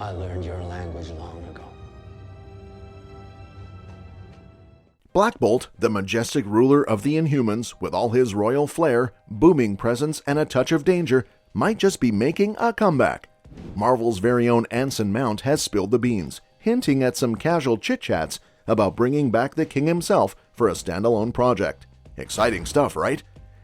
I learned your language long ago. Black Bolt, the majestic ruler of the Inhumans, with all his royal flair, booming presence, and a touch of danger, might just be making a comeback. Marvel's very own Anson Mount has spilled the beans, hinting at some casual chit-chats about bringing back the king himself for a standalone project. Exciting stuff, right?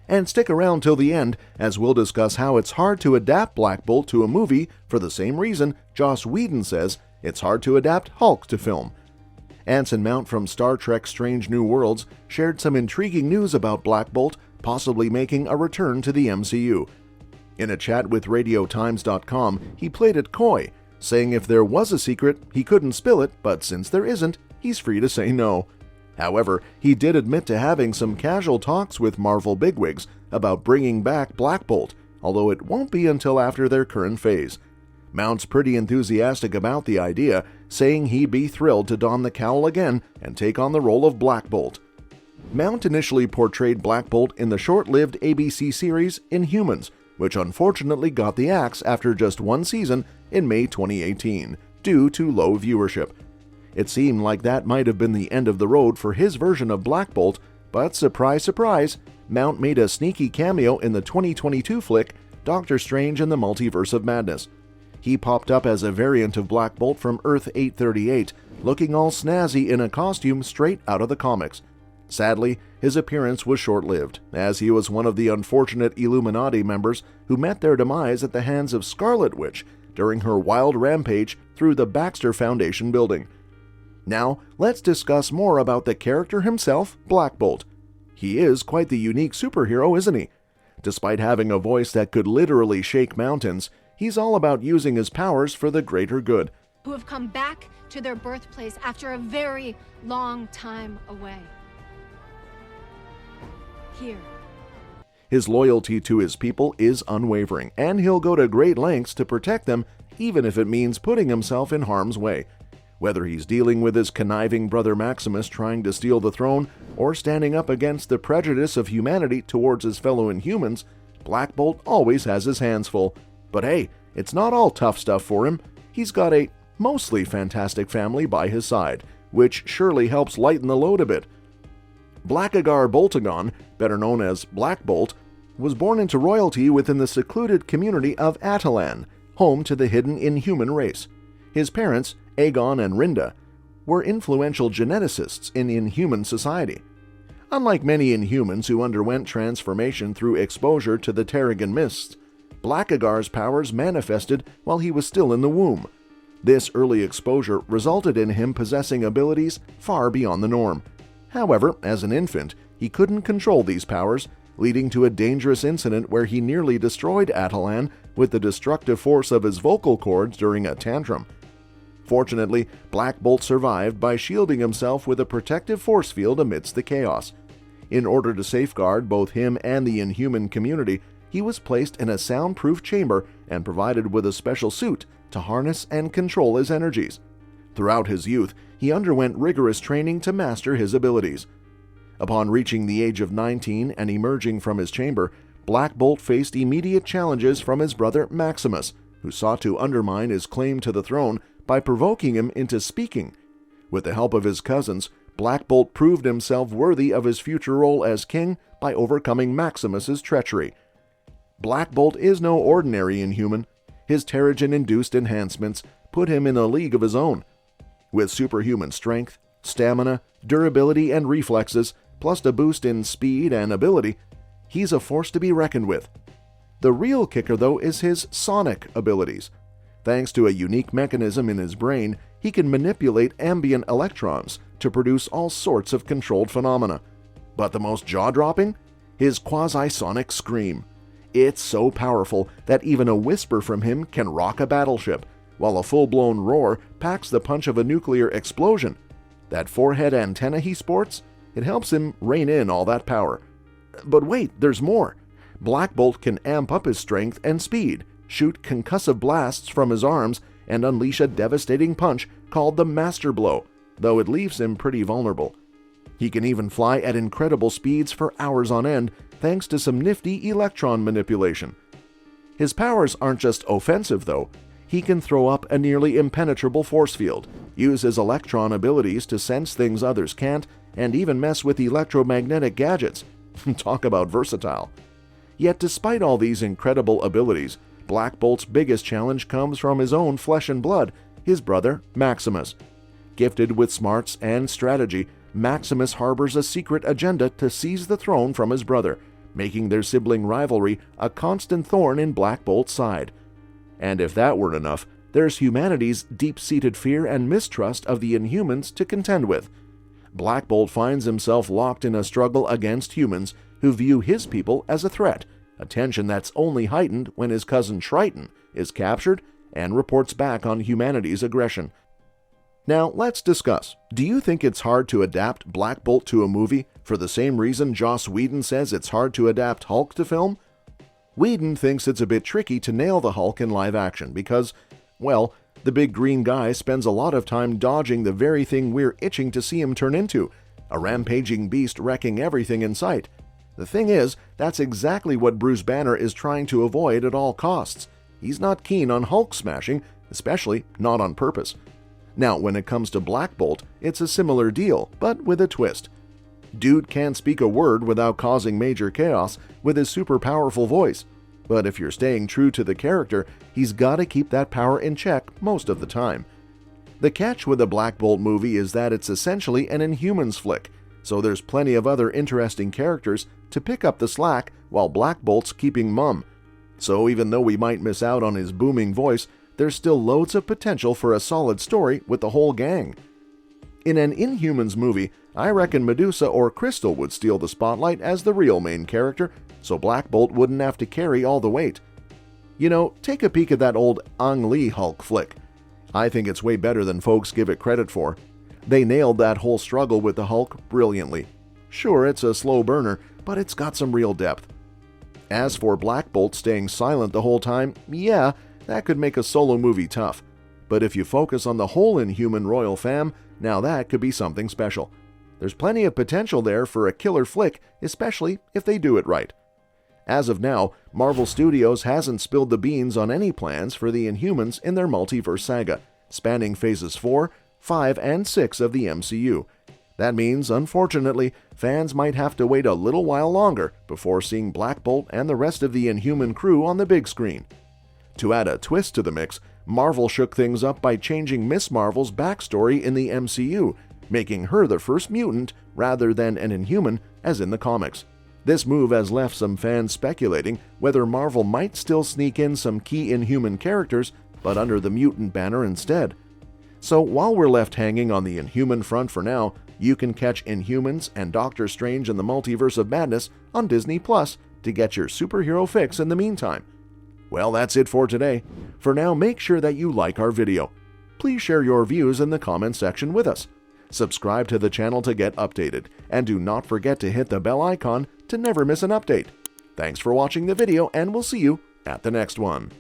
And stick around till the end, as we'll discuss how it's hard to adapt Black Bolt to a movie for the same reason Joss Whedon says it's hard to adapt Hulk to film. Anson Mount from Star Trek Strange New Worlds shared some intriguing news about Black Bolt possibly making a return to the MCU. In a chat with RadioTimes.com, he played it coy, saying if there was a secret, he couldn't spill it, but since there isn't, he's free to say no. However, he did admit to having some casual talks with Marvel bigwigs about bringing back Black Bolt, although it won't be until after their current phase. Mount's pretty enthusiastic about the idea, saying he'd be thrilled to don the cowl again and take on the role of Black Bolt. Mount initially portrayed Black Bolt in the short-lived ABC series Inhumans, which unfortunately got the axe after just one season in May 2018, due to low viewership. It seemed like that might have been the end of the road for his version of Black Bolt, but surprise, surprise, Mount made a sneaky cameo in the 2022 flick Doctor Strange in the Multiverse of Madness. He popped up as a variant of Black Bolt from Earth 838, looking all snazzy in a costume straight out of the comics. Sadly, his appearance was short-lived, as he was one of the unfortunate Illuminati members who met their demise at the hands of Scarlet Witch during her wild rampage through the Baxter Foundation building. Now, let's discuss more about the character himself, Black Bolt. He is quite the unique superhero, isn't he? Despite having a voice that could literally shake mountains, he's all about using his powers for the greater good. Who have come back to their birthplace after a very long time away. Here. His loyalty to his people is unwavering, and he'll go to great lengths to protect them, even if it means putting himself in harm's way. Whether he's dealing with his conniving brother Maximus trying to steal the throne, or standing up against the prejudice of humanity towards his fellow Inhumans, Black Bolt always has his hands full. But hey, it's not all tough stuff for him. He's got a mostly fantastic family by his side, which surely helps lighten the load a bit. Blackagar Boltagon, better known as Black Bolt, was born into royalty within the secluded community of Attilan, home to the hidden Inhuman race. His parents, Aegon and Rinda, were influential geneticists in Inhuman society. Unlike many Inhumans who underwent transformation through exposure to the Terrigen mists, Blackagar's powers manifested while he was still in the womb. This early exposure resulted in him possessing abilities far beyond the norm. However, as an infant, he couldn't control these powers, leading to a dangerous incident where he nearly destroyed Attilan with the destructive force of his vocal cords during a tantrum. Fortunately, Black Bolt survived by shielding himself with a protective force field amidst the chaos. In order to safeguard both him and the Inhuman community, he was placed in a soundproof chamber and provided with a special suit to harness and control his energies. Throughout his youth, he underwent rigorous training to master his abilities. Upon reaching the age of 19 and emerging from his chamber, Black Bolt faced immediate challenges from his brother Maximus, who sought to undermine his claim to the throne by provoking him into speaking. With the help of his cousins, Black Bolt proved himself worthy of his future role as king by overcoming Maximus's treachery. Black Bolt is no ordinary Inhuman. His Terrigen-induced enhancements put him in a league of his own. With superhuman strength, stamina, durability, and reflexes, plus a boost in speed and ability, he's a force to be reckoned with. The real kicker, though, is his sonic abilities. Thanks to a unique mechanism in his brain, he can manipulate ambient electrons to produce all sorts of controlled phenomena. But the most jaw-dropping? His quasi-sonic scream. It's so powerful that even a whisper from him can rock a battleship, while a full-blown roar packs the punch of a nuclear explosion. That forehead antenna he sports, it helps him rein in all that power. But wait, there's more. Black Bolt can amp up his strength and speed, shoot concussive blasts from his arms, and unleash a devastating punch called the Master Blow, though it leaves him pretty vulnerable. He can even fly at incredible speeds for hours on end, thanks to some nifty electron manipulation. His powers aren't just offensive, though. He can throw up a nearly impenetrable force field, use his electron abilities to sense things others can't, and even mess with electromagnetic gadgets. Talk about versatile. Yet despite all these incredible abilities, Black Bolt's biggest challenge comes from his own flesh and blood, his brother Maximus. Gifted with smarts and strategy, Maximus harbors a secret agenda to seize the throne from his brother, making their sibling rivalry a constant thorn in Black Bolt's side. And if that weren't enough, there's humanity's deep-seated fear and mistrust of the Inhumans to contend with. Black Bolt finds himself locked in a struggle against humans who view his people as a threat, a tension that's only heightened when his cousin Triton is captured and reports back on humanity's aggression. Now, let's discuss. Do you think it's hard to adapt Black Bolt to a movie for the same reason Joss Whedon says it's hard to adapt Hulk to film? Whedon thinks it's a bit tricky to nail the Hulk in live action because, well, the big green guy spends a lot of time dodging the very thing we're itching to see him turn into, a rampaging beast wrecking everything in sight. The thing is, that's exactly what Bruce Banner is trying to avoid at all costs. He's not keen on Hulk smashing, especially not on purpose. Now, when it comes to Black Bolt, it's a similar deal, but with a twist. Dude can't speak a word without causing major chaos with his super powerful voice. But if you're staying true to the character, he's gotta keep that power in check most of the time. The catch with the Black Bolt movie is that it's essentially an Inhumans flick, so there's plenty of other interesting characters to pick up the slack while Black Bolt's keeping mum. So even though we might miss out on his booming voice, there's still loads of potential for a solid story with the whole gang. In an Inhumans movie, I reckon Medusa or Crystal would steal the spotlight as the real main character, so Black Bolt wouldn't have to carry all the weight. You know, take a peek at that old Ang Lee Hulk flick. I think it's way better than folks give it credit for. They nailed that whole struggle with the Hulk brilliantly. Sure, it's a slow burner, but it's got some real depth. As for Black Bolt staying silent the whole time, yeah, that could make a solo movie tough. But if you focus on the whole Inhuman royal fam, now that could be something special. There's plenty of potential there for a killer flick, especially if they do it right. As of now, Marvel Studios hasn't spilled the beans on any plans for the Inhumans in their multiverse saga, spanning phases 4, 5, and 6 of the MCU. That means, unfortunately, fans might have to wait a little while longer before seeing Black Bolt and the rest of the Inhuman crew on the big screen. To add a twist to the mix, Marvel shook things up by changing Miss Marvel's backstory in the MCU, making her the first mutant rather than an Inhuman as in the comics. This move has left some fans speculating whether Marvel might still sneak in some key Inhuman characters, but under the mutant banner instead. So while we're left hanging on the Inhuman front for now, you can catch Inhumans and Doctor Strange in the Multiverse of Madness on Disney Plus to get your superhero fix in the meantime. Well, that's it for today. For now, make sure that you like our video. Please share your views in the comment section with us. Subscribe to the channel to get updated, and do not forget to hit the bell icon to never miss an update. Thanks for watching the video, and we'll see you at the next one.